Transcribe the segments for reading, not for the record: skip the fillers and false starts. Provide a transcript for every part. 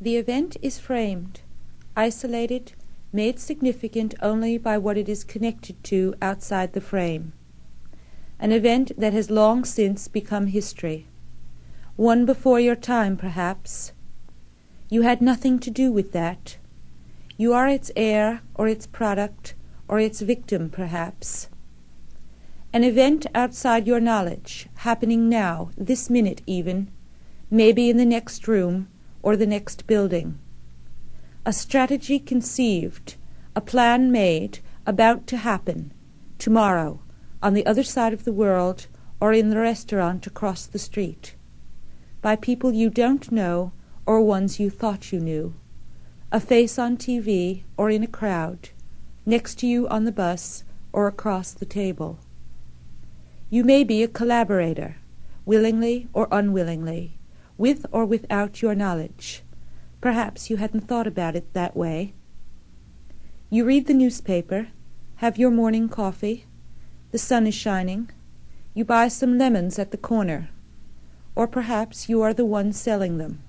The event is framed, isolated, made significant only by what it is connected to outside the frame. An event that has long since become history. One before your time, perhaps. You had nothing to do with that. You are its heir, or its product, or its victim, perhaps. An event outside your knowledge, happening now, this minute even, maybe in the next room, or the next building. A strategy conceived, a plan made, about to happen, tomorrow, on the other side of the world, or in the restaurant across the street, by people you don't know, or ones you thought you knew, a face on TV, or in a crowd, next to you on the bus, or across the table. You may be a collaborator, willingly or unwillingly, with or without your knowledge. Perhaps you hadn't thought about it that way. You read the newspaper, have your morning coffee, the sun is shining, you buy some lemons at the corner, or perhaps you are the one selling them.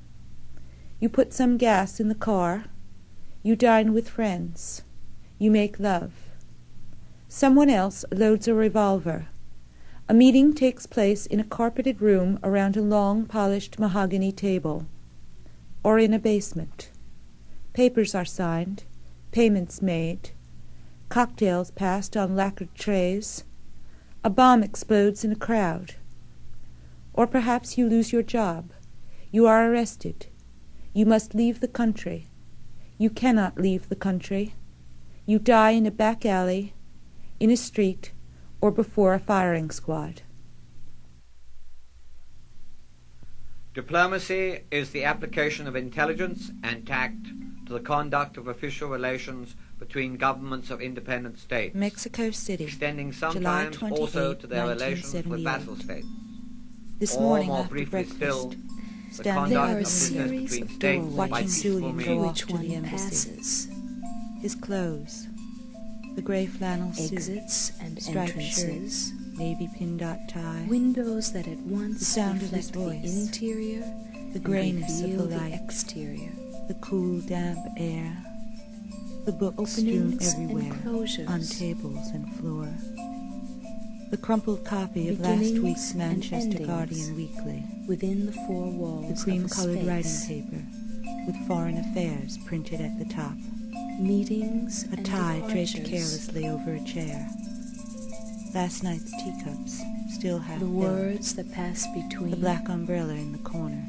You put some gas in the car, you dine with friends, you make love. Someone else loads a revolver. A meeting takes place in a carpeted room around a long, polished mahogany table, or in a basement. Papers are signed, payments made, cocktails passed on lacquered trays. A bomb explodes in a crowd. Or perhaps you lose your job. You are arrested. You must leave the country. You cannot leave the country. You die in a back alley, in a street, or before a firing squad. Diplomacy is the application of intelligence and tact to the conduct of official relations between governments of independent states, Mexico City, extending July sometimes 28, also to their relations with 1978. vassal states. This Or, morning more after briefly breakfast, still, the standing conduct there of are a business series between of states doorways by watching peaceful Julian means. go off Which to one the embassy. passes, His clothes, the gray flannel suit, exits and striped entrances, shirt, navy pin dot tie, windows that at once the sound of his reflect the voice, interior the and grayness of reveal the light, exterior, the cool, damp air, the books strewn openings and everywhere, closures, on tables and floor, the crumpled copy of last beginnings week's and Manchester endings Guardian Weekly, within the four walls the of a cream-colored writing space, paper with Foreign Affairs printed at the top, meetings a and tie draped departures, carelessly over a chair, last night's teacups still half the filled, words that pass between, the black umbrella in the corner.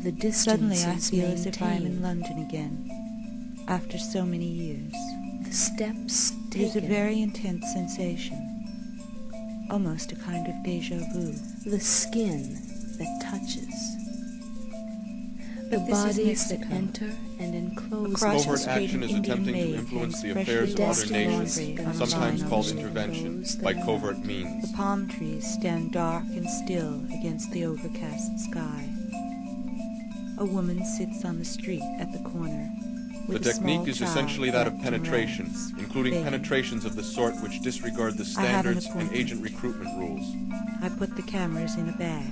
the distances Suddenly I feel as if I am in maintained, London again, after so many years. the steps It is a taken, very intense sensation, almost a kind of déjà vu. the skin that touches, the But this is bodies that Mexico. enter and enclose Across Covert the street, action an is Indian attempting to maid influence hangs the affairs of freshly other washed nations, laundry on a sometimes line called on the intervention, clothes by that covert The means. palm trees stand dark and still against the overcast sky. A woman sits on the street at the corner. The with a small technique is child essentially that of wrapped in penetration, rags, including begging. penetrations of the sort which disregard the I have an standards and appointment. agent recruitment rules. I put the cameras in a bag.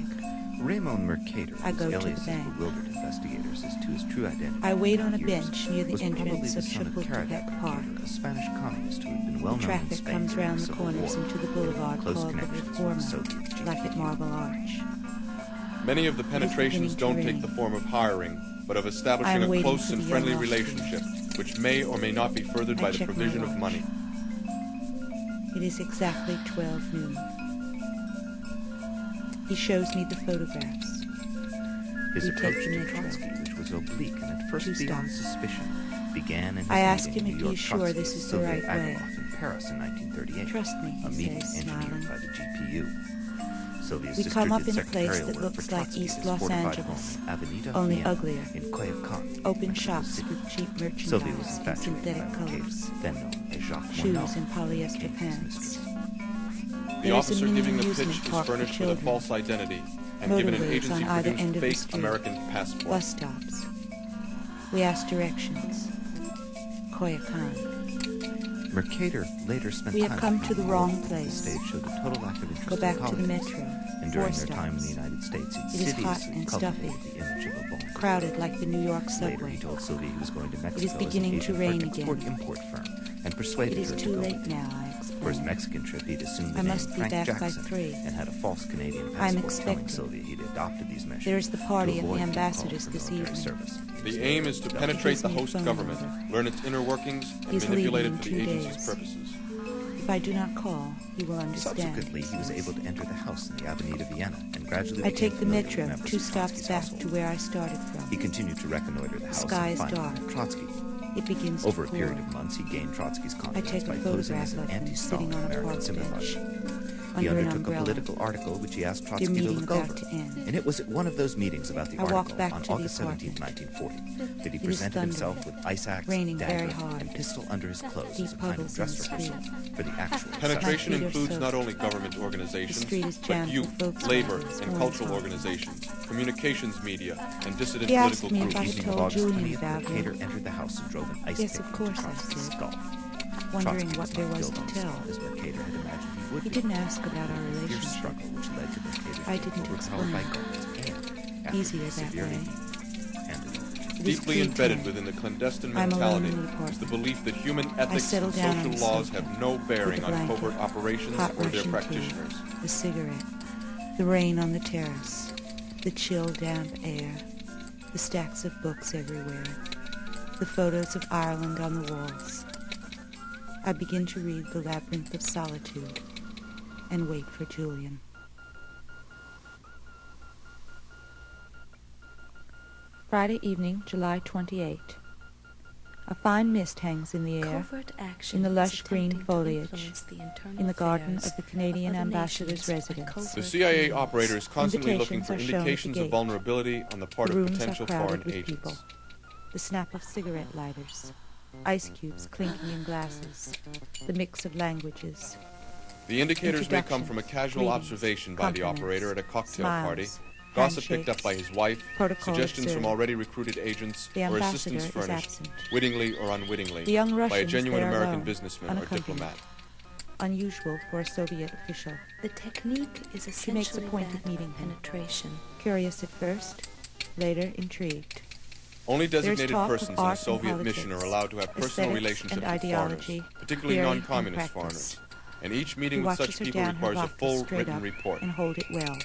Ramon Mercator, I whose go to the alias bank. has bewildered investigators as to his true identity. I wait on a for years, bench near the was probably entrance the of son of Chapultepec Caradoc Park. Mercator, a Spanish communist who had been well The known in traffic Spain comes during round the the Civil corners War, into the with boulevard close called the connections with the Reforma, Soviet like at GPU. Marble Arch. Many of the penetrations beginning to don't rain. take the form of hiring, but of I establishing am a waiting close for and the friendly young relationship, which may or may not be furthered I by the check my provision of watch. money. It is exactly 12 noon. He shows me the photographs. His We approach take the to metro. Trotsky, which was oblique and at first 2 beyond stops. suspicion, began in his I ask meeting him New if York he's sure Trotsky this with is the Sylvia right way. Agarloff in Paris in 1938, Trust me, a he meeting says, engineered smiling. by the GPU. Sylvia's We come up distributed in a place secretarial that work looks for like Trotsky at East his Los fortified Angeles, home, Avenida only Vienna, uglier. in Coyoacan, Open Mexico shops City. with cheap Sylvia was merchandise and infatuated synthetic by Mercator, colors, then known as Jacques shoes Monod, and polyester became his pants. mistress. The There is a officer mini giving the amusement pitch is park for furnished with a children. false identity and given an Motorways on either end agency-produced of the fake street. American passport. Bus stops. We ask directions. Coyoacan. Mercator later spent We time have come with to the Monod. wrong The place. stage showed a total lack of interest Go back in to the politics. metro. and during their time in the United States, he It is hot insidiously and cultivated stuffy. the image of a bon vivant. Crowded like the New York Later, subway. he told Sylvia he was going to Mexico is beginning as to an rain agent for an again. export-import firm, and It persuaded is her to too go. late now, I For his explained. Mexican trip, he'd assumed the I name must be Frank back by Jackson 3. and had a false Canadian I'm passport telling expected. Sylvia he'd adopted these measures There is the to party at the avoid being ambassador's called for this military evening. service. The aim is to penetrate the host government, learn its inner workings, and He's manipulate it leaving for in the 2 agency's days. purposes. If I do not call, he will understand. Subsequently, he was able to enter the house in the Avenida Vienna and gradually I became take the familiar metro with members 2 of stops Trotsky's back household. to where I started from. He continued to reconnoiter the house sky and is finally dark. met Trotsky. It begins Over a to period pour. of months, he gained Trotsky's I confidence take a by posing photograph as an of him anti-Stalin sitting on a American park sympathizer. bench He under an undertook a umbrella. political article which he asked Trotsky Their to meeting look about over. to end. And it was at one of those meetings about the I walk article back on to the August 17, apartment. 1940 that he It is presented thunder. himself with ice axe, Raining very dagger, hard. and pistol under his clothes Deep as a kind of puddles in dress the rehearsal street. for the actual Penetration My feet are includes soaked. not only government organizations, The street is but jammed youth, with folks labor, with and horns cultural on. organizations, communications media, and dissident He asked political me if I groups. had Evening of told August Julian 20th, about Mercator him, entered the house and drove an ice Yes, pick of into course I Trotsky's did. skull. wondering Trotsky what was there not was killed to on the tell. spot, as Mercator had imagined he would He be. didn't ask about our A fierce relationship. struggle which led to Mercator's I being didn't overpowered by explain. guards and, after Easier being that severely way. beaten, handed over. It is Deeply embedded 3:10. within the clandestine I'm alone mentality in the is the apartment. belief that human ethics settle and down on social the laws sofa have no bearing with a on blanket, covert operations hot or their Russian practitioners. tea, a cigarette, the rain on the terrace, the chill, damp air, the stacks of books everywhere, the photos of Ireland on the walls. I begin to read The Labyrinth of Solitude and wait for Julian. Friday evening, July 28. A fine mist hangs in the air Covert action in the is lush green attempting to foliage influence the internal in the garden affairs of the Canadian other ambassador's nations by residence. covert The CIA means. operator is constantly looking for Invitations are shown at the indications of gate. vulnerability on the part The of rooms potential are crowded foreign with agents. people. The snap of cigarette lighters, ice cubes clinking in glasses, the mix of languages, The indicators may come Introductions, from a casual greetings, observation by the compliments, operator at a cocktail smiles, party, gossip picked up handshakes, by his wife, protocol suggestions from observed. already recruited agents, The or ambassador assistance is furnished, absent. wittingly or unwittingly, The young by a Russian is genuine there American alone, businessman or unaccompanied. diplomat. Unusual for a Soviet official. The technique is She makes a essentially point that of meeting of him. penetration. Curious at first, later intrigued. Only There's designated talk of persons in a art and Soviet politics, mission are allowed to have personal aesthetics relationships and with ideology, foreigners, particularly theory and non-communist practice. foreigners. And each He meeting with watches such her people down her requires a vodka full straight written up report. and hold it well.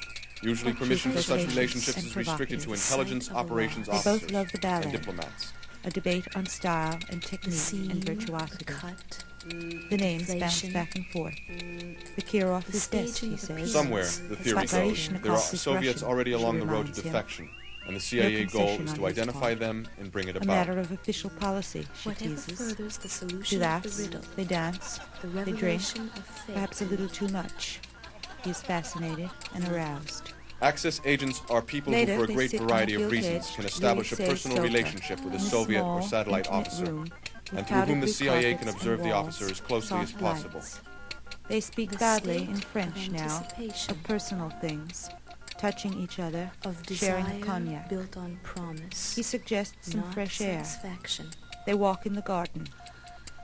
Usually She's permission for such flirtatious relationships and is restricted to provocative. intelligence Sight of the operations law. They both officers love the ballet. and diplomats. A debate on style and The technique scene, and the virtuosity. cut, The names bounce inflation. back and forth. The Kirov The is best, staging he of the says. piece. Somewhere, Yes. the It's theory like goes, Baryshnikov's there are is Soviets Russian, already she along the road to reminds him. defection, and the CIA goal concession is on to his identify part. them and bring it A about. matter of official policy, she Whatever teases. furthers the She solution of the laughs, riddle, they dance, the they drink, revelation of fate. perhaps a little too much. He is fascinated and aroused. Access agents are people Later, who, for a they great sit on variety a of gilt reasons, edge, can establish a Louis personal sofa relationship with a in a Soviet small, or satellite intimate officer, room with and through whom the powdered CIA can carpets observe and the walls, officer as closely as soft possible. lights. They speak The badly state in French of now, anticipation, of personal things, touching each other, of sharing desire a cognac. built on promise, He suggests some not fresh air. satisfaction. They walk in the garden.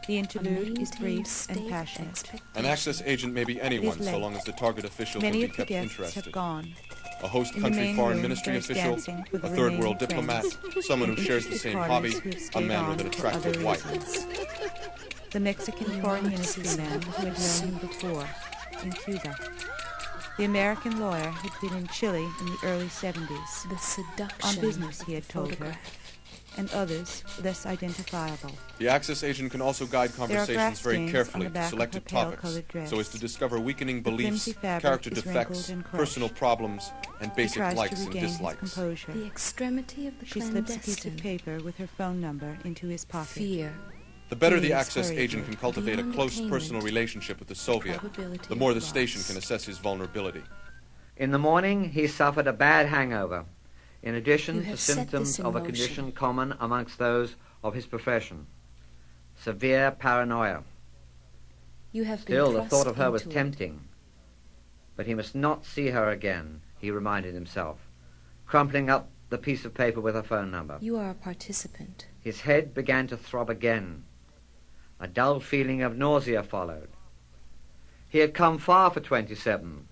The A interlude is maintained brief state and passionate. expectation. An access agent may be anyone, so late. long as the target official Many can of be the kept guests have interested. gone. A host In the country main foreign room, ministry there's official, dancing with a the third world remaining diplomat, friends, someone who and shares the interested same parties hobby, who have a stayed man on with an for attractive other wife. reasons. The Mexican foreign ministry man who had known him before, in Cuba. The American lawyer who'd been in Chile in the early 70s, The seduction on business, of he the had told her, photograph. and others less identifiable. The access agent can also guide There are conversations grass very stains on carefully the to back of selected her pale topics, colored dress. so as to discover weakening The beliefs, flimsy fabric character is defects, wrinkled and crushed. personal problems, and He basic tries likes to and regain his dislikes. composure. The extremity of the She slips a piece of clandestine. paper with her phone number into his pocket. Fear, The better the Please access hurry. agent can cultivate a Beyond close attainment, personal relationship with the Soviet, probability the more of the station loss. can assess his vulnerability. In the morning, he suffered a bad hangover, in You addition to have set symptoms this in of a motion. condition common amongst those of his profession, severe paranoia. You have Still, been the thought of her was thrust into it. tempting. But he must not see her again, he reminded himself, crumpling up the piece of paper with her phone number. You are a participant. His head began to throb again. A dull feeling of nausea followed. He had come far for 27,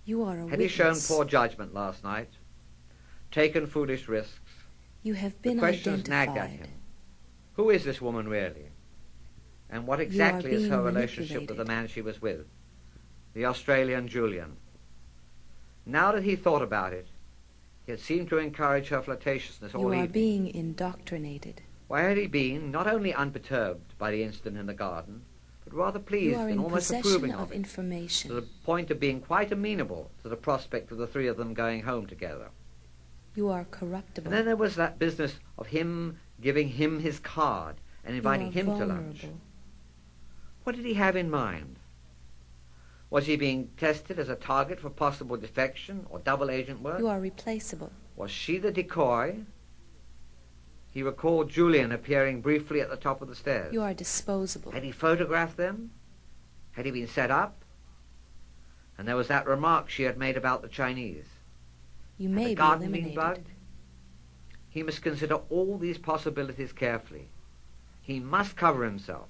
You are a Had he shown witness. poor judgment last night, taken foolish risks? You have The been questions nagged at identified. him. Who is this woman really? And what exactly is being her relationship with the manipulated. man she was with, the Australian Julian? Now that he thought about it, he had seemed to encourage her flirtatiousness You all are evening. being indoctrinated. Why had he been not only unperturbed by the incident in the garden, but rather You pleased are and in almost possession approving of of it, to information. the point of being quite amenable to the prospect of the three of them going home together? You are corruptible. And then there was that business of him giving him his card and inviting you are him to lunch. vulnerable. What did he have in mind? Was he being tested as a target for possible defection or double agent work? You are replaceable. Was she the decoy? He recalled Julian appearing briefly at the top of the stairs. You are disposable. Had he photographed them? Had he been set up? And there was that remark she had made about the Chinese. You Had may the be garden been eliminated. bugged? He must consider all these possibilities carefully. He must cover himself.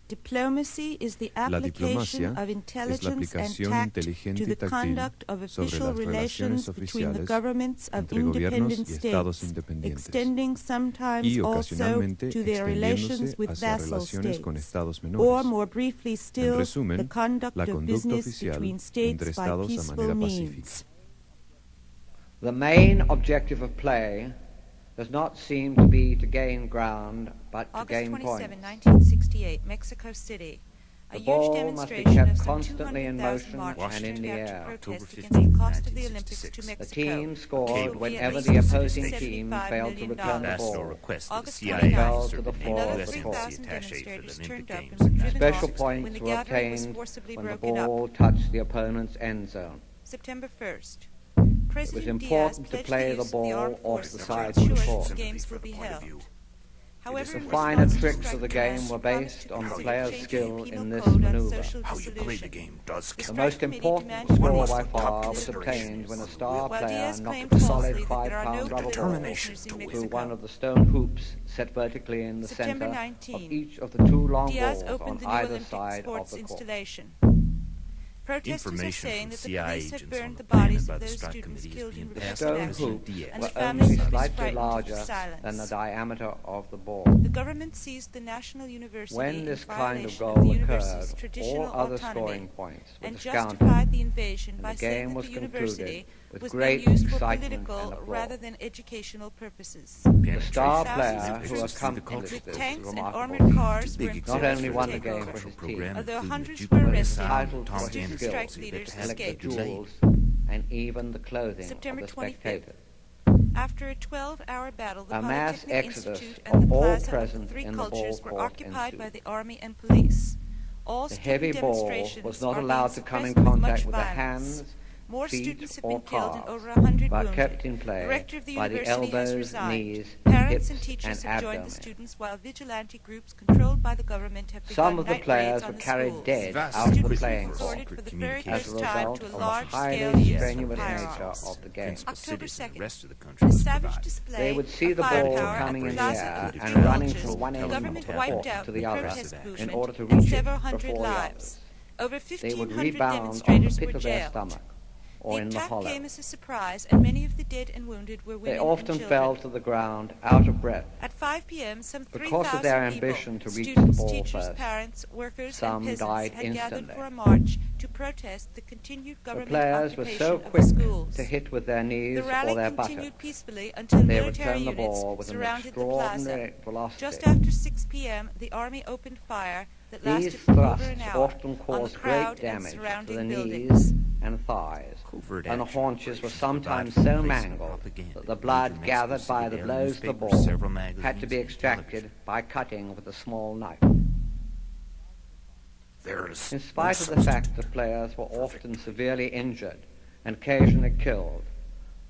Diplomacy is the La application diplomacia of es la intelligence and aplicación tact inteligente to y the táctil conduct of sobre official las relations relaciones between the oficiales governments of entre gobiernos independent y estados states, independientes, extending sometimes y also ocasionalmente to their relations extendiéndose with hacia vassal relaciones con states, estados or menores. more briefly En still, resumen, the conduct la of conducta business oficial between entre states by estados a peaceful manera means. pacífica. The main objective of play does not seem to be to gain ground, but to August gain 27, points. 1968, Mexico City. A The huge ball must be demonstration kept of some constantly in 200,000 motion marchers and in the turned out to air. protest October against the 15, cost of the Olympics to 1966. The Mexico. team which scored will be at whenever least the opposing $75 team million. failed to return the Ambassador ball. requests that the August CIA 29th, fell to officer the the floor name of of the the court. embassy demonstrators attaché for the turned Olympic up Games and were in driven Special off points when the were gathering was obtained forcibly when the broken up. ball touched the opponent's end zone. September 1st. It President was Diaz important to pledged play the the use of the ball armed off forces the to side of the ensure court. that the games will be held. However, The in finer response to tricks strike of the demand, game were promised based to on the consider player's changing skill the penal in this code on maneuver. social How you play dissolution. the game does The The count. most strike committee important demanded score rules by for far top was obtained considerations. when a star While player Diaz knocked claimed a solid falsely that there are no 5-pound rubber ball Determination openers in to win. through Mexico. one of the stone hoops set vertically in the September center 19. of each of the two long Diaz balls opened on the new either Olympic side of sports the court. installation. Protesters are Information saying from that the CIA police have agents on burned the the plan bodies by of the those strike students committee is killed in being The passed repressive to stone action, President hoops Diaz. and the were families only have been slightly frightened larger into silence. than the diameter of the ball. The government seized the National University When in this kind of violation goal the occurred, university's traditional all other autonomy scoring points were and discounted, justified the invasion and by the saying game that was the concluded university with was great being used for excitement and political applause. rather than educational purposes. The star Thousands player of who troops accompanied with this tanks and remarkable armored feat cars were in not only won the takeover. game for his team, Although hundreds were but was arrested, entitled for his student skills strike to leaders collect the escaped. jewels and even the clothing September of the 25th. spectators. After a 12-hour battle, the A mass Polytechnic exodus Institute of and the all Plaza of the present Three in the Cultures ball were court occupied by ensued. the army and police. All The student heavy ball demonstrations was not are allowed being to come in suppressed with much contact with the violence. hands, More feet, students have or been killed and calves, over 100 but wounded. kept in The play rector of the by the university has elbows, resigned. knees, Parents hips, and teachers and have joined the abdomen. students, while vigilante groups controlled by the government have begun Some of the night players raids were on the carried schools. dead Vast out of the Students playing were court resorted for the very communications as a first time result to a of the large-scale highly use of strenuous firearms. nature of the game. Principal October cities and 2nd. the rest of the country A must savage provide. display They would see of the ball firepower coming at in the the Plaza air of the and Three running Cultures. from one The end of government the wiped court out to the the other protest in movement order to and reach several it hundred before the lives. others. Over They would 1,500 rebound on the demonstrators pit were of their jailed. stomach The or in the attack hollow. came as a surprise, and many of the dead and wounded were women They often and children. fell to the ground out of breath. At 5 p.m., some Because 3,000 of their people, ambition to reach the students, ball teachers, first, parents, workers, some and peasants died had gathered instantly. for a march to protest the continued The government players were occupation so of quick the schools. to hit with their knees The rally or their continued buttocks. peacefully until They military returned the units ball with an surrounded the plaza. extraordinary velocity. Just after 6 p.m., the army opened fire that lasted These for over thrusts an hour often on the caused crowd great and damage to surrounding the buildings. knees and thighs, Covert and the action haunches were operations sometimes provide so for mangled propaganda that the in blood major gathered Mexico by City the daily blows of the newspapers, ball several had to magazines, be and extracted television. by cutting with a small knife. There is In no spite of the substitute fact that players were often severely injured and occasionally killed,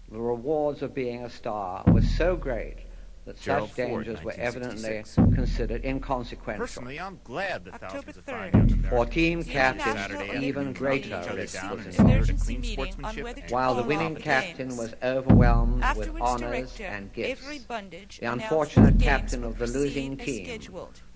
the rewards of being a star were so great that Gerald such Ford, dangers were evidently 1966. considered inconsequential. Personally, I'm glad that October thousands of fine 3rd. young Americans For team The captain, International even Olympic greater Committee other risk down was and an involved. emergency clean meeting on sportsmanship whether to While the call winning off the captain games. was overwhelmed with Afterwards, honors director and gifts, Avery Bundage the announced unfortunate that the captain games of the would losing proceed as team scheduled.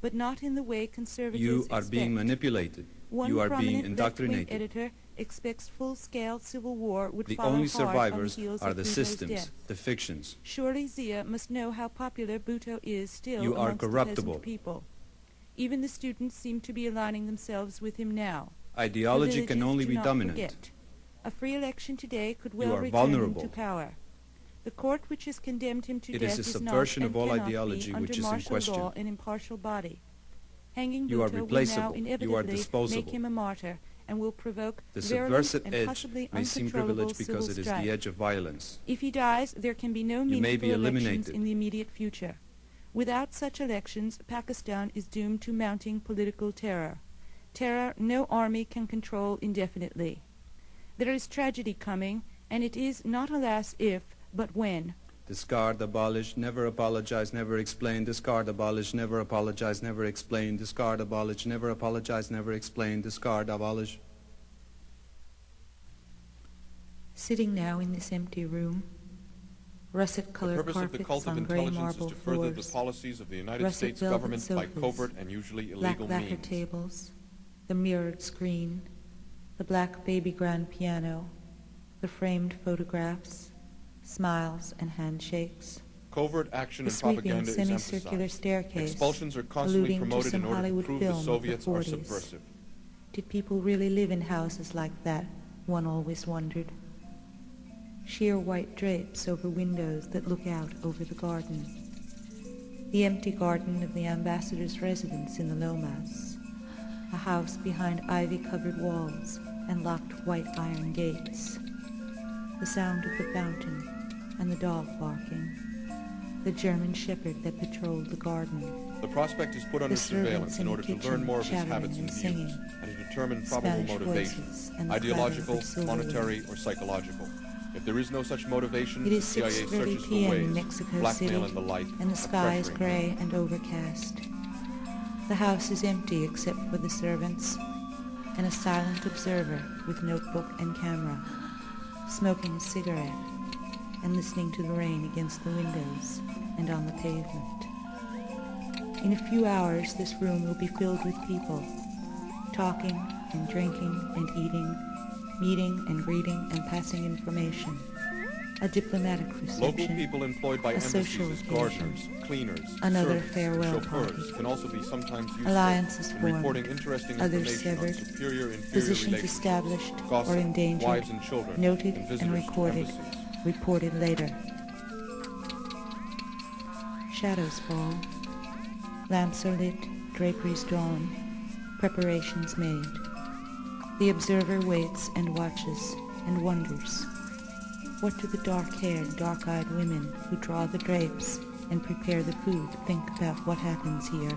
but not in the way conservatives You expect. are being manipulated. One You are being prominent left-wing indoctrinated. editor expects full-scale civil war would The follow only hard on the survivors heels are of the Bhutto's systems, death. the fictions. Surely Zia must know how popular Bhutto is still You are amongst the corruptible. peasant people. Even the students seem to be aligning themselves with him now. Ideology The can villages only do be not dominant. forget. A free election today could You well are return him vulnerable. to power. The court which has condemned him to It death is a not subversion and of all cannot ideology be which under is in martial question. law an impartial body. Hanging You are Bhutto will now replaceable. You are inevitably disposable. make him a martyr and will provoke The virulent subversive and edge possibly may seem uncontrollable privileged because civil it is strife. the edge of violence. If he dies, there can be no You may meaningful be elections eliminated. in the immediate future. Without such elections, Pakistan is doomed to mounting political terror. Terror no army can control indefinitely. There is tragedy coming, and it is not alas if, but when. Discard, abolish, never apologize, never explain. Discard, abolish, never apologize, never explain. Discard, abolish, never apologize, never explain. Discard, abolish. Sitting now in this empty room, The russet-colored purpose of the carpets cult of on gray intelligence is marble to further the floors, policies of the United russet States velvet government by sofas, covert and usually black illegal lacquer means. tables, the mirrored screen, the black baby grand piano, the framed photographs, smiles and handshakes, Covert action the and sweeping propaganda is semicircular emphasized. staircase, Expulsions are constantly alluding to promoted some in order to Hollywood prove film the of Soviets the are 40s. subversive. Did people really live in houses like that? One always wondered. Sheer white drapes over windows that look out over the garden. The empty garden of the ambassador's residence in the Lomas. A house behind ivy-covered walls and locked white iron gates. The sound of the fountain and the dog barking. The German shepherd that patrolled the garden. The prospect is put under The servants surveillance in in the order to kitchen learn more of his chattering habits and and singing. views, and to determine probable Spanish motivation, voices and the ideological, clatter of silverware. monetary, or psychological. If there is no such motivation, It the is CIA 6:30 searches for p.m. ways, in Mexico blackmail City, and the like, and the of sky is pressuring gray him. and overcast. The house is empty except for the servants and a silent observer with notebook and camera, smoking a cigarette and listening to the rain against the windows and on the pavement. In a few hours, this room will be filled with people, talking and drinking and eating, meeting and greeting and passing information. A diplomatic reception. Local people employed by a social embassies as occasion, gardeners, cleaners, another servants, farewell chauffeurs party. can also be sometimes useful Alliances in formed, reporting interesting others information on severed, superior-inferior positions relationships, established gossip, or endangered, wives and children, noted and and visitors to recorded, embassies. reported later. Shadows fall. Lamps are lit, draperies drawn, preparations made. The observer waits and watches and wonders. What do the dark-haired, dark-eyed women who draw the drapes and prepare the food think about what happens here?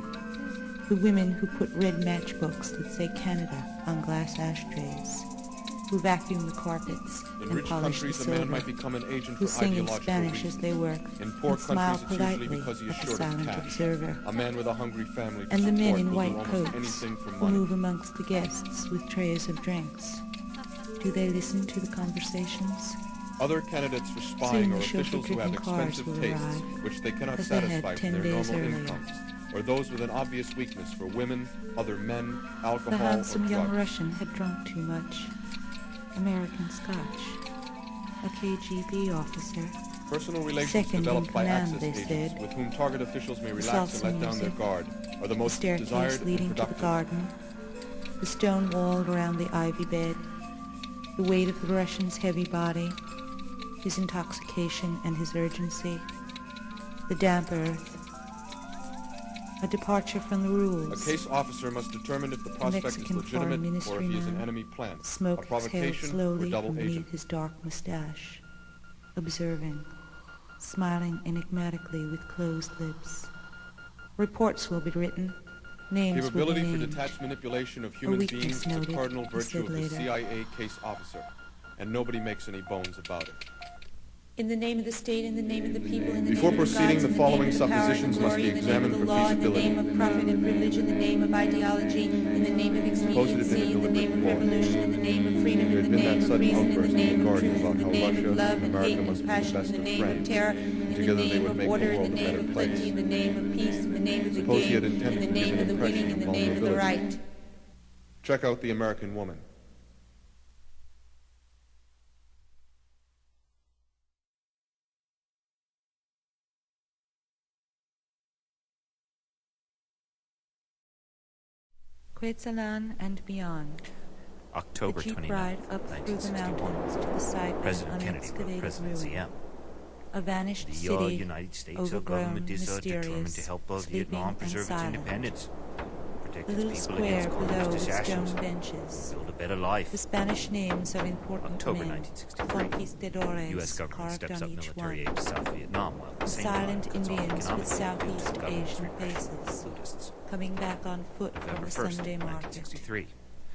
The women who put red matchbooks that say Canada on glass ashtrays, who vacuum the carpets In and rich polish the countries, a man silver, might become an agent who for sing in ideological Spanish reasons. as they work In poor and smile countries, it's usually politely because he is at the short of silent cash. observer. A man with a hungry family to And the men support in will white do almost coats anything for who money. move amongst the guests with trays of drinks. Do they listen to the conversations? Other candidates for Soon spying the are chauffeur officials who have driven cars expensive will tastes, arrive, which they cannot as they had satisfy 10 from their days normal earlier. incomes, or those with an obvious weakness for women, other men, alcohol, The handsome or young drugs. Russian had drunk too much. American Scotch. A KGB officer. Personal relations Second in developed by command, access they agents said. with whom target officials may The relax and salsa let down their music, guard are the The most staircase desired leading and to the productive. garden. The stone wall around the ivy bed. The weight of the Russian's heavy body. His intoxication and his urgency. The damp earth. A departure from the A rules. case officer must determine if the prospect is Mexican Foreign legitimate or Ministry if he is an man. enemy plant, a Smoke exhaled provocation or slowly double from agent. beneath his dark mustache. Observing. Smiling enigmatically with closed lips. Reports will be written. Names will be Capability for named. detached manipulation of human weakness beings is a noted, cardinal he virtue said of the later. CIA case officer, and nobody makes any bones about it. In the name of the state, in the name of the people, in the Before name of proceeding, gods, the in following name of the power and the suppositions must glory, be in the name of examined the for law, in the feasibility. name of profit and privilege, in the name of ideology, in the name of expediency, in the name of revolution, in the name of freedom, There in had the been name that of sudden reason, in the outburst name in the of garden truth, about in the how name Russia of love and and America hate and must be the passion, best in the of name of friends. terror, in the Together they name would of make the order, in world the a name better of place. plenty, in the name of peace, in the name of the Suppose he had game, in intended the to give name an of the impression winning, in of the name of the vulnerability. right. Check out the American woman. Quetzalán and beyond. October The jeep 29, ride up through the 1961. mountains to the site President of an Kennedy wrote unexcavated President ruin. CM. A vanished The city, United States overgrown, government is determined mysterious, to help sleeping Vietnam and preserve its silent. independence, protect The its little people square against below communist with stone assassins, benches. build a better life. The Spanish names of important October men, 1963. conquistadores, U.S. government carved steps on up each military one. aid to South Vietnam while at the The same silent time cuts off Indians economic with aid Southeast to government's Asian repression of faces, Buddhists. coming back on foot from November the 1st, Sunday market. 1963.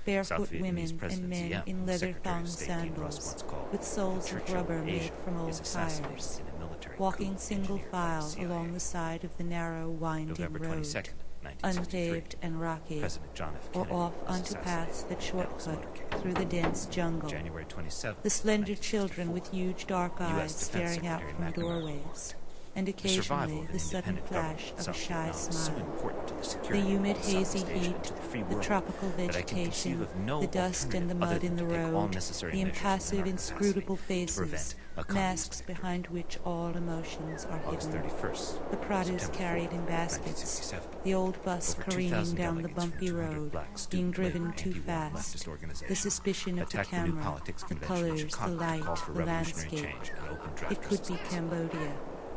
Barefoot South Vietnamese women and President men Diem, in whom leather Secretary thong of State Dean Russ sandals once called with soles the of Churchill rubber made Asia, from old is assassinated tires, in a military walking coup single engineered by the file CIA. along the side of the narrow, winding November road, 22nd, 1963. unpaved and rocky, President John F. or Kennedy off was onto assassinated paths that in Dallas shortcut motorcade. through the dense jungle. January 27th, The slender children 1964. with huge dark U.S. eyes Defense staring out Secretary from McNamara doorways, and The survival occasionally of an the sudden independent flash government of a South shy Vietnam is so smile. important to the The security humid, of hazy Southeast Asia heat, and to the free the world, tropical that I can conceive vegetation, of no the dust and the alternative mud other in than the to take all road, necessary the measures within impassive, our capacity inscrutable to prevent faces, a communist masks victory. behind which all emotions are August hidden. 31st, The produce September carried 4th, in baskets, 1967. the old bus Over careening 2,000 down the delegates from bumpy 200 road, black being student driven labor too anti-war fast, leftist organizations the suspicion of the attacked the new camera, politics the convention in colors, the Chicago to light, call for the revolutionary landscape. change and open draft It could be resistance. Cambodia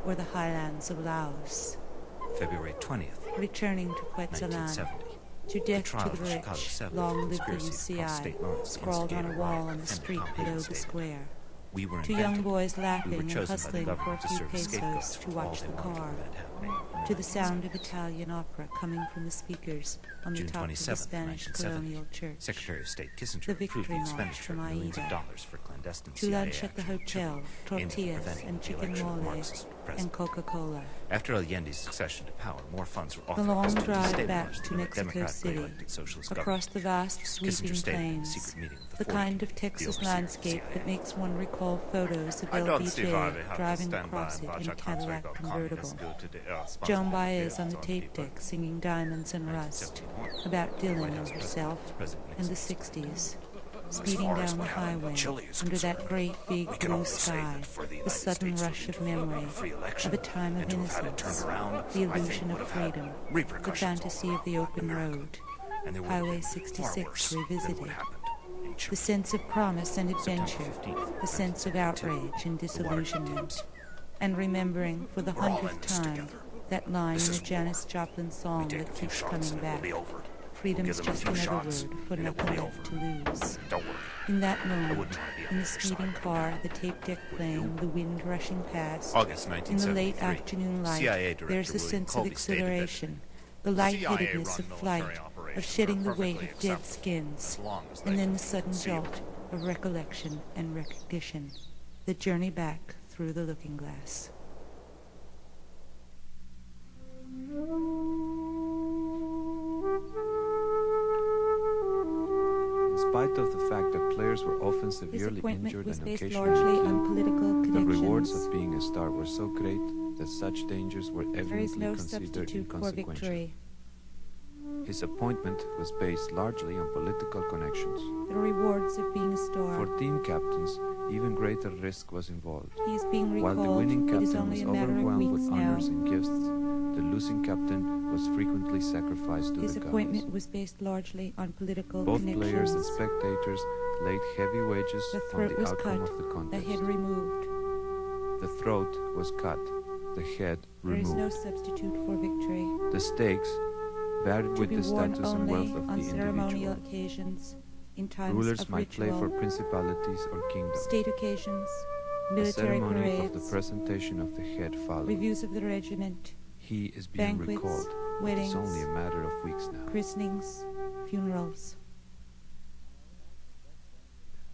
or the highlands of Laos. February 20th, Returning to Quetzalán, 1970. to The death trial to of the Chicago rich, 7 long for live the conspiracy to cause UCI, state loans, scrawled on a instigate a wall riot, on the defended street Tom below Hayden's the statement. square. We were Two young invented. boys We laughing were and chosen by the hustling for a government to few serve as scapegoats pesos to for all watch they the wanted to car, prevent happening. to the sound of Italian opera coming from the speakers on the June top of the 27, Spanish 1970. colonial church. Secretary of State Kissinger The approved victory the march expenditure from of millions of Aida. dollars for clandestine To CIA lunch at the action in hotel, Chile, aimed at tortillas preventing and the chicken election of mole Marxist and president. Coca-Cola. After Allende's succession to power, more funds were The authorized long to drive back destabilize to the Mexico democratically City, elected socialist across the government. vast Kissinger sweeping stated in a plains, secret meeting with the 40 kind of the Texas overseer of the landscape CIA. that makes one recall photos of I El don't see why we Biche have driving to stand by across and it watch in a a country Cadillac go convertible. communist go to the irresponsible Joan Baez behavior on the of tape people. deck singing Diamonds and Rust, 1971. about White Dylan House and herself, President and the Nixon 60s, speeding far as down the what happened in highway Chile is under that concerned, great big we can blue only say sky, that for the the United sudden States rush of to have a memory, free election of a time of and to have had it innocence, turned around, the I think illusion would of have had freedom, the repercussions all fantasy of the around open America. road, And there would Highway have been far 66 worse than revisited, what happened in Chile. the sense of promise and adventure, September 15th, the sense of outrage and disillusionment, and remembering for the We're all in 100th this time together. that line This in is the Janis Joplin We song take a that few keeps shots coming and it'll back. be over. Freedom's We'll give them a just few another shots, word for and it will nothing be left to over. lose. Don't worry. In that I moment, wouldn't want to be on in the your side speeding right car, now. the tape deck playing, the wind rushing past, August in the late 1973. afternoon light, CIA Director there's the William sense of Colby stated that exhilaration, the CIA lightheadedness run of flight, military of operations shedding are the weight perfectly of dead acceptable, skins, as long as they and then can the sudden conceive jolt of recollection and recognition, the journey back through the looking glass. In spite of the fact that players were often This severely appointment injured was and based occasionally largely killed, on political the rewards connections. of being a star were so great that such dangers were There is evidently no considered substitute for inconsequential. victory. His appointment was based largely on political connections. The rewards of being a star. For team captains, even greater risk was involved. He is being While recalled. the winning It is captain only was a matter of overwhelmed weeks with now. honors and gifts, the losing captain was frequently sacrificed to His the appointment gods. was based largely on political Both connections. players and spectators laid heavy wages The on throat the was outcome cut, of the the contest. head removed. The throat was cut, the head There is removed. no substitute for victory. The stakes varied To with be the worn status and only wealth of on the ceremonial individual. occasions, in times Rulers of might play ritual, for principalities or kingdoms. state occasions, The military ceremony of parades, the presentation of the head followed. reviews of the regiment, He is being banquets, recalled. It weddings, is only a matter of weeks now. christenings, funerals.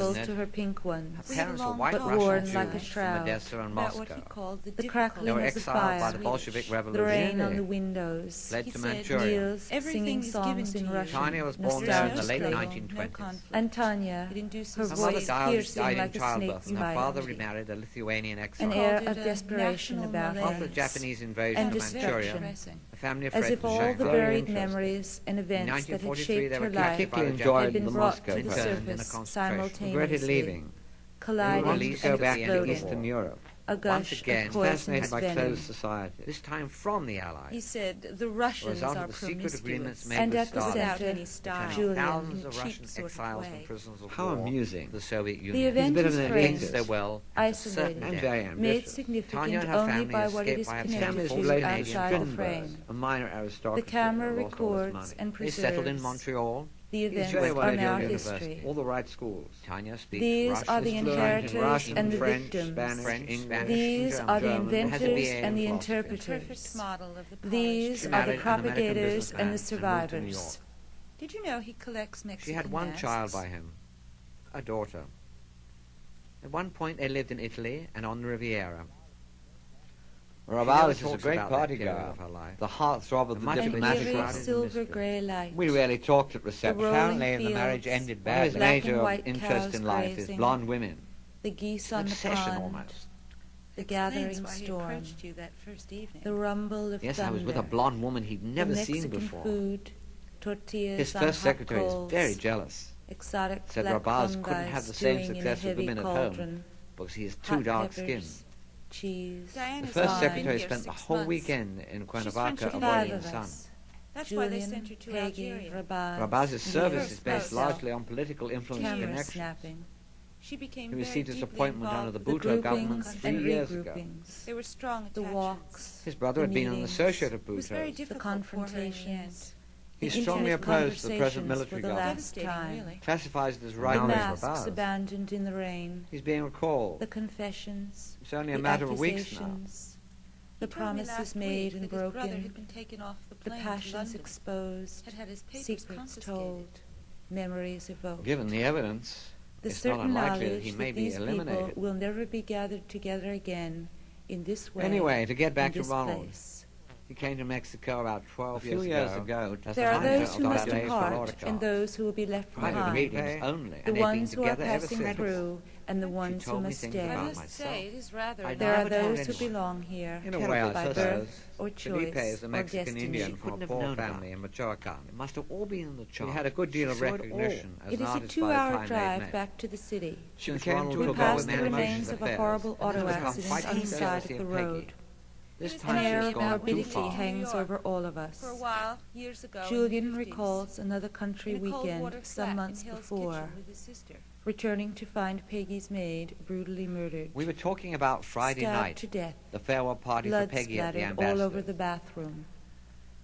equal isn't to it? her pink Her ones, parents were white but Russian worn Jews like a from shroud. Odessa and About what he Moscow. called The They crackling were of the exiled by the fire, Bolshevik the rain Revolution. on the windows, Fled He to said, Manchuria. Niels Everything singing is songs given in to you. Russian, Tanya was born there in the late nostalgically. 1920s. And Tanya, It induces her Her mother voice died piercing in like a childbirth, snake's and her father bite, remarried a Lithuanian an exile. air Called of it a desperation national about malaise. After the him, Japanese invasion and of Manchuria, destruction. the family as afraid if to all shame the her. buried interesting. memories and events that had 1943, shaped they her were life particularly had enjoyed been the brought Moscow to the Prison in a surface concentration. Regretted simultaneously, leaving. He colliding wanted Released to go and back to exploding, Eastern Europe. a Once gush again, of poisonous Fascinated by venom. closed society. This time from the Allies. He said the A Russians result are of the secret agreements promiscuous. made And with at the Stalin, without center, any style. turning Julian. thousands In of a Russian cheap sort of exiles way. and prisoners of How war amusing. to the Soviet The Union. event bit is of an framed, Against their will, isolated, And death. very made ambitious. Tanya significant and her only family by what it escaped is by a connected Families full to related to Canadian outside the Strindberg, frame. a minor The aristocracy. camera that lost all its records money. and They settled in preserves Montreal. the He's events very well are now educated. history. All the right schools. Tanya speaks These Russian, are the He's fluent in inheritors Russian, and the French, victims. Spanish, English, These are the German, inventors has a BA and the in philosophy. The perfect interpreters. model of the These polished She are married the an American propagators businessman and the and moved to New survivors. York. Did you know he collects Mexican She had one masks? child by him, a daughter. At one point they lived in Italy and on the Riviera. Raval is talks a great about that party period girl, of her life. the heartthrob of the Much of it diplomatic Eerie shrouded life. in silver mystery. grey light. We rarely talked at The reception. rolling Apparently the fields, marriage ended His badly. black major and white interest cows in life is grazing, blonde women. the geese An on the obsession pond, almost. the Explains gathering why he storm, approached you that first evening. the rumble of Yes, thunder, I was with a blonde woman he'd never the seen Mexican before. food, tortillas His on first hot secretary is coals, very jealous. exotic Said black Rabaz fungi couldn't have the same stewing in a success with heavy women at home cauldron, because he is too hot dark-skinned. peppers, cheese, The Diana's first only secretary been here spent the 6 whole months. weekend in She's Cuernavaca French avoiding five the of sun. us. That's why they Julian, sent her to Peggy, Algeria. Rabaz, Rabaz's service First is based post. largely on political influence and camera connection. snapping, She became He very received his deeply appointment under involved the with the Bhutto government groupings 3 and years ago. regroupings, There were strong the attachments. walks, His brother the had been an meetings, associate of It was very Bhutto's. difficult for her in the end. confrontations, He the strongly intimate opposed the present conversations military for the government. last Devastating, time, really. Classifies it as the right wing masks Rabaz. abandoned in the rain, He's being recalled. the confessions, It's only a the matter of weeks now. accusations, the He told me promises last made week and that his brother broken, had been taken off the the plane to passions London, exposed, had his papers secrets confiscated. told, memories evoked. Given the evidence, The it's not certain unlikely that knowledge he that may be these people eliminated. will never be gathered together again in this way. Anyway, to get back in to this Ronald, place. he came to Mexico about 12 A few years ago, as There the are hunter those of who the must days depart Florida. and those who will be left Private behind. meetings only, The and they've been ones who are together ever passing since. through and the ones who told me must things stay. I about must myself. say, it is rather I a There are never told those who anyone. belong here In a way, I by suppose. birth or Felipe choice is a or Mexican destiny. Indian She from a couldn't have poor known family in Michoacan. It must have all been in the He chart. had a good deal She of saw it all. recognition as It an is a artist by the 2-hour time they drive met. back to the city. She Since became Ronald to We took about passed the over remains of a affairs. horrible And auto it was accident quite on the easy side to see of the Peggy. road. This He was time An she air has of gone too morbidity far. hangs York. over all of us. For a while, years ago. in Julian the 50s, recalls another country in a cold weekend water some flat months in Hill's before, kitchen with his sister. returning to find Peggy's maid brutally murdered, We were talking about Friday stabbed night, to death, the farewell party for blood Peggy at the splattered all over Ambassador. the bathroom.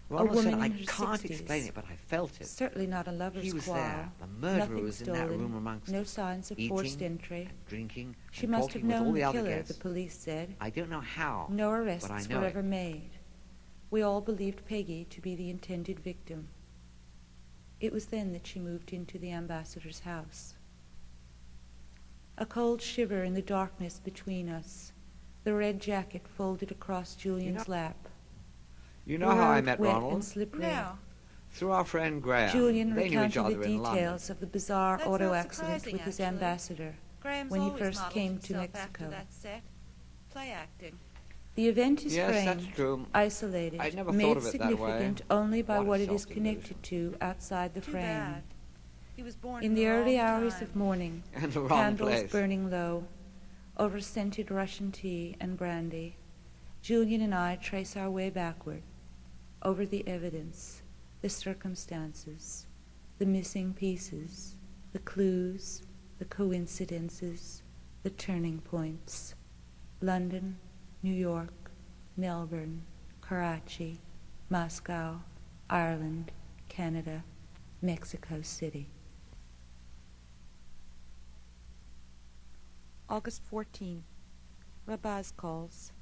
Ronald said, woman I in her can't 60s. explain it, but I felt it. Certainly not a lover's He was quarrel. there. The murderer Nothing was in that stolen, room amongst no us, signs of eating forced entry. and drinking She and must have talking with all known the the other killer, guests. the police said. I don't know how, No but I arrests know were it. ever made. We all believed Peggy to be the intended victim. It was then that she moved into the ambassador's house. A cold shiver in the darkness between us, the red jacket folded across Julian's lap. You know how I Road met wet Ronald? and slippery. Now, Through our friend Graham. Julian They knew each recounted other the in London. details of the bizarre That's auto not accident surprising, with his actually. ambassador Graham's when he always first modeled came to himself Mexico. after that set. Play acting. The event is Yes, framed, that's true. isolated, I'd never made thought of it that way. significant only by What a what it is self-delusion. connected to outside the Too frame. bad. He was born In the early wrong hours time. of morning, And the wrong candles place. burning low, over scented Russian tea and brandy, Julian and I trace our way backward, over the evidence, the circumstances, the missing pieces, the clues, the coincidences, the turning points. London, New York, Melbourne, Karachi, Moscow, Ireland, Canada, Mexico City. August 14. Rabaz calls.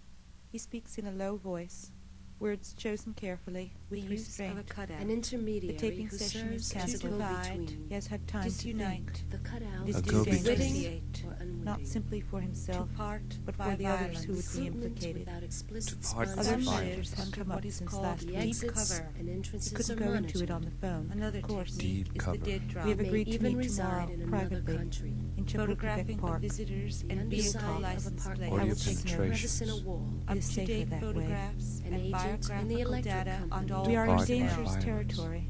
He speaks in a low voice, words chosen carefully, with with the use of restraint. a cutout. An intermediary The taping who session is serves as a cancelled. go-between. He has had time to Disunite. think, The cutout It is A go-between. witting or unwitting. not simply for himself, To part but by for the others who would violence. be Recruitment implicated. without explicit To part by Other sponsorship. violence. measures have come up What is since called last The deep week. exits cover. and We entrances couldn't are go into it monitored. on the phone, Another of course. technique Deep is cover. the dead drop. We have May agreed to even meet reside tomorrow in another privately country. in Chapultepec Photographing of Park. visitors The and vehicle underside of a license park plate. I will Audio take notes. crevice in a wall. It is safer Up-to-date that way. photographs An and agent in the biographical electric data on company. all We are in Art and dangerous violence. territory.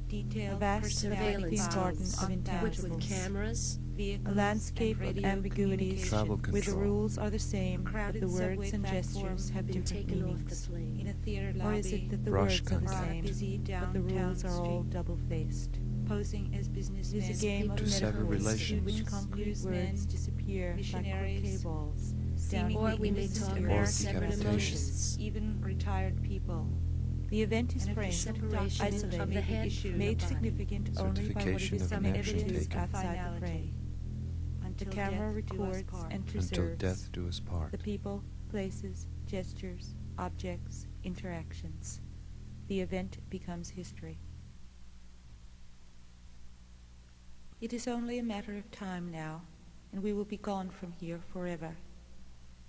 A detailed vast personality surveillance garden files of on Equipped with intangibles. cameras, vehicles A landscape and of radio ambiguities Travel communications. where the control. rules are the same, but crowded the subway words and platform gestures have been different taken off the meanings. plane. in a theater lobby. Or is it that the Brush words are the or on a same, busy but the downtown rules are all street, double-faced? posing as It businessmen, is a game of To sever metaphors relations. in which concrete newsmen, words disappear like missionaries, croquet balls down seemingly Or we may innocent talk American about separate citizens, emotions. even retired people. The event is And if the framed, separation isolated, of the head from made the body. significant only by what it Certification is of an connected action to taken. outside the frame. The Until camera death do us records part. and Until preserves death do us part. the people, places, gestures, objects, interactions. The event becomes history. It is only a matter of time now, and we will be gone from here forever.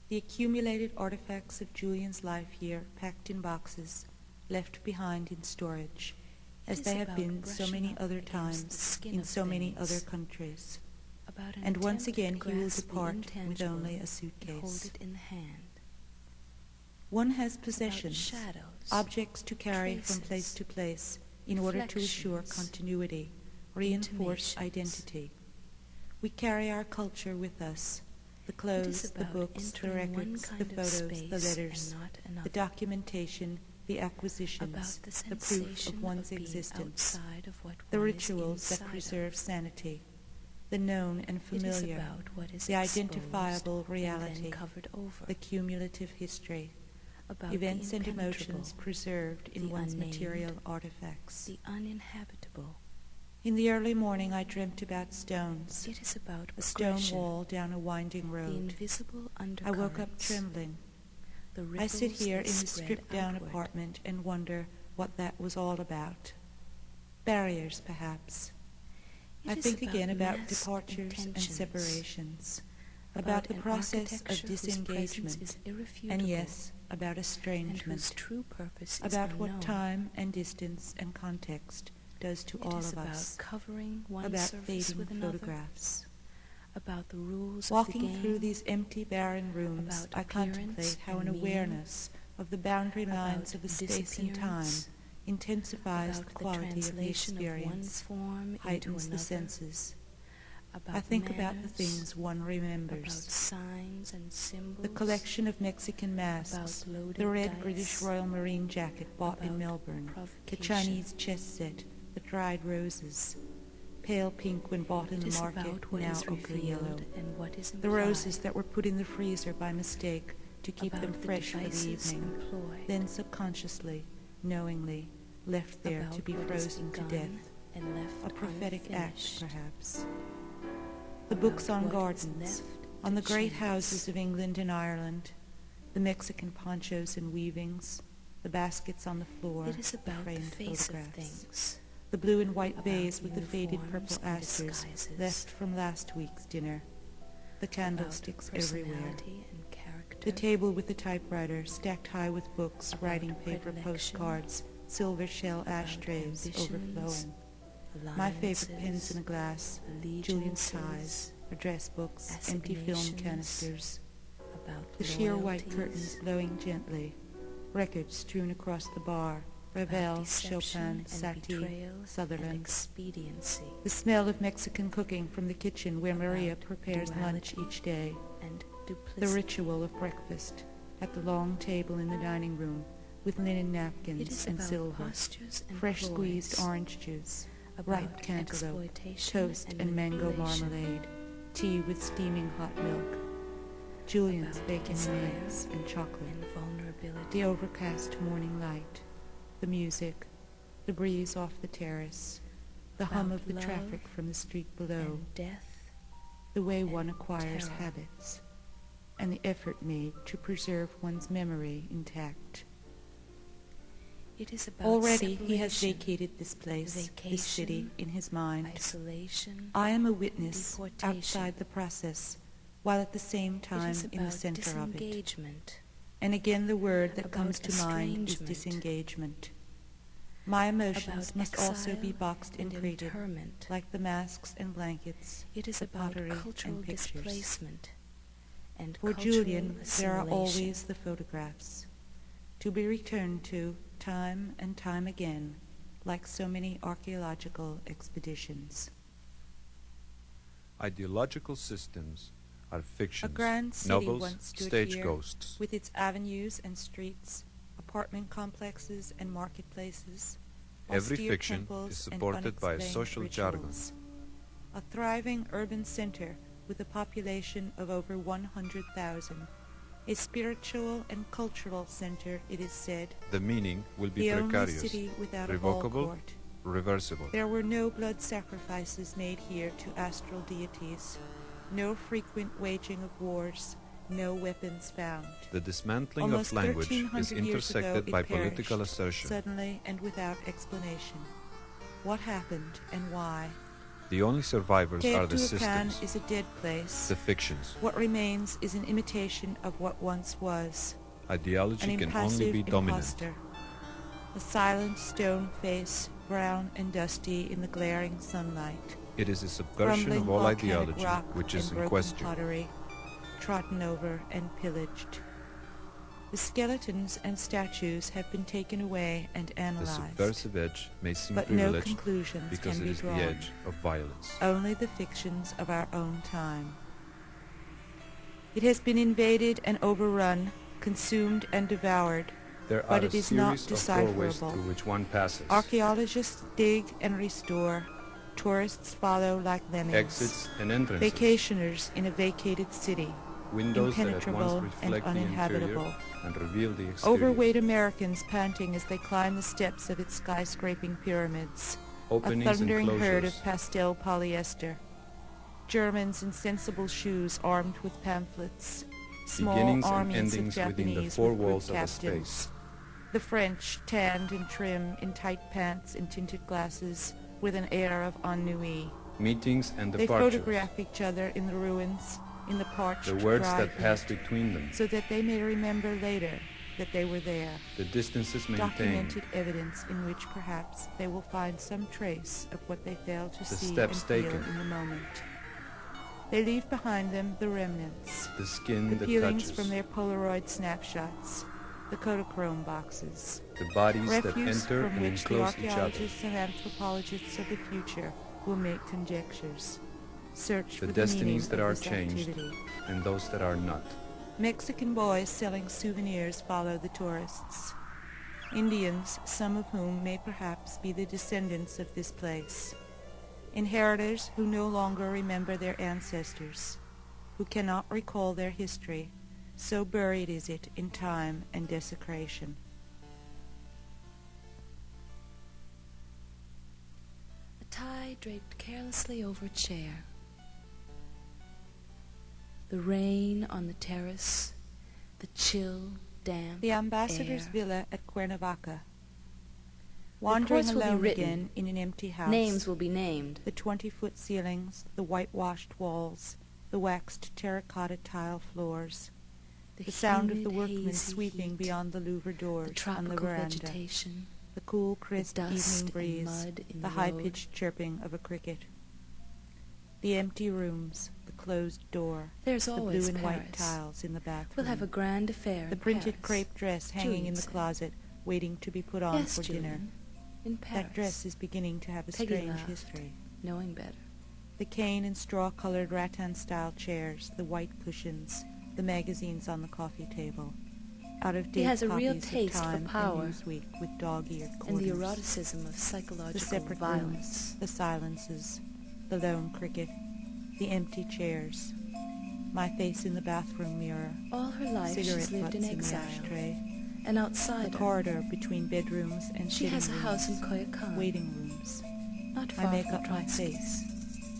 The accumulated artifacts of Julian's life here, packed in boxes, left behind in storage, as they have been so many other times in so many other countries. And once again he will depart with only a suitcase. One has possessions, objects to carry from place to place in order to assure continuity, reinforce identity. We carry our culture with us, the clothes, the books, the records, the photos, the letters, the documentation, the acquisitions, the proof of one's existence, the rituals that preserve sanity, the known and familiar, the identifiable reality, the cumulative history, events and emotions preserved in one's material artifacts. The uninhabitable. In the early morning I dreamt about stones, It is about a stone progression, wall down a winding the road. invisible I undercurrents. woke up trembling. The I sit ripples here that in the spread stripped-down outward. apartment and wonder what that was all about. Barriers, perhaps. It I is think again about masked departures and intentions, separations, about the an process of architecture whose presence disengagement, is irrefutable, and yes, about and whose estrangement, true purpose is about unknown. what time and distance and context does to It all is of about us, covering one about surface fading with another, photographs. about the rules Walking of the game, through these empty, barren rooms, about I appearance contemplate how an and meaning, awareness of the boundary lines about of the space and time disappearance, intensifies about the quality of the translation of one experience, form heightens into the another, senses. about I think about the manners, things one about remembers. signs and symbols, The collection of Mexican masks, about loaded the red dice, British Royal Marine jacket bought in about Melbourne, the provocation. Chinese chess set, the dried roses, pale pink when bought in It the is market, about what now is ochre revealed yellow. and what is The implied, roses that were put in the freezer by mistake to keep about them the fresh for the devices evening, employed, then subconsciously, knowingly, left there to about be what is frozen to begun death. and left A prophetic act, unfinished, perhaps. The books on about what is gardens, left on to the great chance. houses of England and Ireland, the Mexican ponchos and weavings, the baskets on the floor, It is the about the framed face of photographs, things, the blue and white about vase with the faded uniforms purple and asters disguises, left from last week's dinner, the candlesticks about everywhere, personality and character, the table with the typewriter stacked high with books, writing paper, predilection, postcards, silver shell about ashtrays ambitions, overflowing, my favorite pens in a glass, Julian's ties, allegiances, address books, empty film assignations, canisters, about the sheer white loyalties, curtains blowing gently, records strewn across the bar, about Ravel, deception Chopin, and Satie, betrayal and Sutherland. expediency, The smell of Mexican cooking from the kitchen where Maria about prepares lunch duality each day, and the duplicity. ritual of breakfast at the long table in the dining room with linen It napkins is and about silver, postures and fresh ploys, squeezed orange juice, about ripe cantaloupe, exploitation toast and mango manipulation, marmalade, tea with steaming hot milk, Julian's about bacon and desire eggs and chocolate, and vulnerability, the overcast morning light, the music, the breeze off the terrace, the hum about of the love traffic from the street below, and death, the way and one acquires terror. habits, and the effort made to preserve one's memory intact. It is about Already he has separation, vacated this place, this city, vacation, in his mind. isolation, I am a witness deportation. outside the process, while at the same time it is in the about center of it. disengagement. And again the word that About comes to mind is estrangement. disengagement. My emotions About must also be exile boxed and treated, interment. like the masks and blankets, It is the about pottery cultural and pictures. displacement and For cultural Julian, there are assimilation. always the photographs, to be returned to time and time again, like so many archaeological expeditions. Ideological systems are A fictions, grand city novels, once stood stage here, ghosts. with its avenues and streets, apartment complexes and marketplaces, Every austere fiction temples is and supported by a unexplained social jargon. rituals. A thriving urban center with a population of over 100,000. A spiritual and cultural center, it is said. The meaning will be The only precarious, city without a revocable, ball court. reversible. There were no blood sacrifices made here to astral deities, no frequent waging of wars, no weapons found. The dismantling Almost of language 1300 is years ago, intersected it by perished, political assertion. suddenly and without explanation. What happened and why? The only survivors are the Teotihuacan systems, is a dead place. the fictions. What remains is an imitation of what once was. Ideology An can impassive only be dominant. imposter. A silent stone face, brown and dusty in the glaring sunlight. It is a subversion Crumbling of all volcanic ideology rock which is and in broken question. pottery, trodden over and pillaged. The skeletons and statues have been taken away and The analyzed. subversive edge may seem But no privileged conclusions because can it be is drawn. the edge of violence. Only the fictions of our own time. It has been invaded and overrun, consumed and devoured, There but are it a is not series of doorways decipherable. through which one passes. Archaeologists dig and restore. Tourists follow like lemmings. Exits and entrances. Vacationers in a vacated city. Windows that at impenetrable once and reflect the uninhabitable. interior and reveal the exterior. Overweight Americans panting as they climb the steps of its skyscraping pyramids. Openings A and thundering herd of closures. pastel polyester. Germans in sensible shoes armed with pamphlets. Small Beginnings and armies endings of within the Japanese four with group walls of a captains. space. The French, tanned and trim, in tight pants and tinted glasses, with an air of ennui. Meetings and They departures. photograph each other in the ruins, in the parched, The words dry that pass heat, between them. so that they may remember later that they were there. The distances maintained. Documented evidence in which perhaps they will find some trace of what they failed to The see steps and feel taken. in the moment. They leave behind them the remnants, The skin the that peelings touches. from their Polaroid snapshots, the Kodachrome boxes, The bodies that refuse enter from and which the enclose each other. archaeologists and anthropologists of the future will make conjectures, search The for the meaning destinies that of are this changed activity. and those that are not. Mexican boys selling souvenirs follow the tourists. Indians, some of whom may perhaps be the descendants of this place. Inheritors who no longer remember their ancestors, who cannot recall their history, so buried is it in time and desecration. A tie draped carelessly over a chair. The rain on the terrace, the chill, damp The ambassador's air. villa at Cuernavaca. Wandering Reports will be alone written. again in an empty house. Names will be named. The 20-foot ceilings, the whitewashed walls, the waxed terracotta tile floors. The sound of the humid, workmen hazy sweeping heat, beyond the louver the doors on the tropical veranda. vegetation, The cool, crisp dust evening breeze, and mud in the the high-pitched chirping of a cricket. The empty rooms, the closed door, There's the blue always and white Paris. tiles in the bathroom. We'll have a grand affair the in printed Paris. crepe dress hanging Julian in the said. closet, waiting to be put on Yes, for dinner. Julian, in Paris. That dress is beginning to have a Peggy strange laughed, history. knowing better. The cane and straw-colored rattan-style chairs, the white cushions, the magazines on the coffee table. Out-of-date He has a copies real of taste for Time power and Newsweek with dog-eared and corners. the eroticism of The psychological separate violence. rooms, the silences, the lone cricket, the empty chairs. My face in the bathroom mirror. All her life cigarette she's lived in butts the exile, ashtray. an outsider. The corridor between bedrooms and She sitting has a rooms, house in Coyoacán, waiting rooms. not I far make from up my Trotsky. face.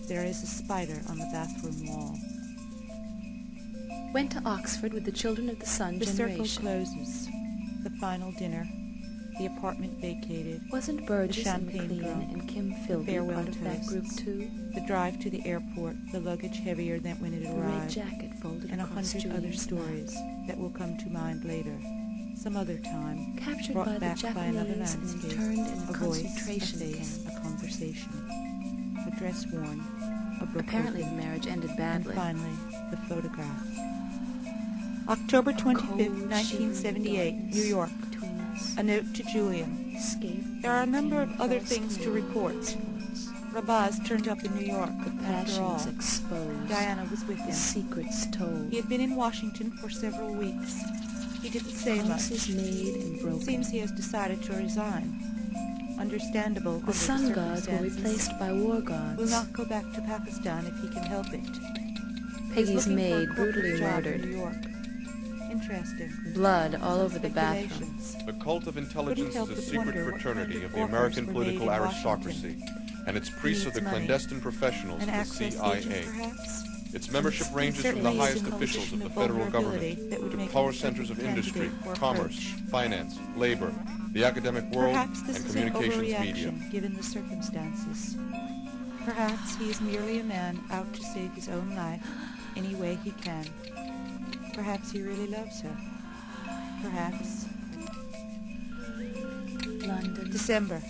There is a spider on the bathroom wall. Went to Oxford with the Children of the Sun The circle generation. closes. The final dinner. the apartment vacated, Wasn't the Burgess and champagne McLean drunk, and Kim the Philby farewell part of that group toasts, too? the drive to the airport, the luggage heavier than when it The red arrived, jacket folded and across 100 other Julian's stories lap. that will come to mind later, some other time, Captured brought by the back by another Japanese and landscape, interned in a a voice, a concentration face, camp. a conversation, a dress worn, a book Apparently the opened, marriage ended and badly. finally, the photograph. October 25th, 1978, New York. Between us. A note to Julian. Escape. There are a number of and other false things to clues. report. Rabaz turned up in New York, The after all. passions exposed. Diana was with The him. secrets told. He had been in Washington for several weeks. He didn't say much. Promises made and broken. Seems he has decided to resign. Understandable The under sun the gods were circumstances. replaced by war gods. Will not go back to Pakistan if he can help it. Peggy's He's looking for a maid corporate brutally job murdered. in New York. Interesting. Blood all Some over the bathroom. speculations. The cult of intelligence help is a but secret wonder what fraternity kind of of the offers American were political made in aristocracy, and its priests are the Needs money. clandestine professionals An of the access CIA. agent, perhaps? Its membership ranges from the Certainly highest using officials of the position federal vulnerability government that would to make power him a centers of perfect industry, candidate for commerce, approach. finance, labor, the academic world, Perhaps this and is an communications media. overreaction given the circumstances. Perhaps he is merely a man out to save his own life any way he can. Perhaps he really loves her. Perhaps. London. December.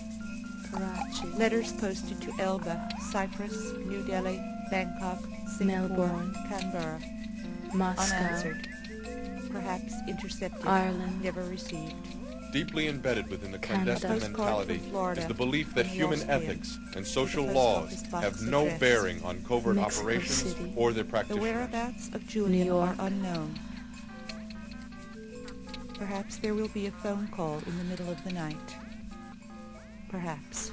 Karachi. Letters posted to Elba, Cyprus, New Delhi, Bangkok, Singapore, Melbourne. Canberra. Moscow. Unanswered. Perhaps intercepted. Ireland. Never received. Deeply embedded within the Canada. clandestine Postcard mentality from Florida is the belief that from the human Austrian. ethics and social post laws office box have no address. bearing on covert Mexico operations City. or their The practitioners. whereabouts of Julian New are York. unknown. Perhaps there will be a phone call in the middle of the night. Perhaps.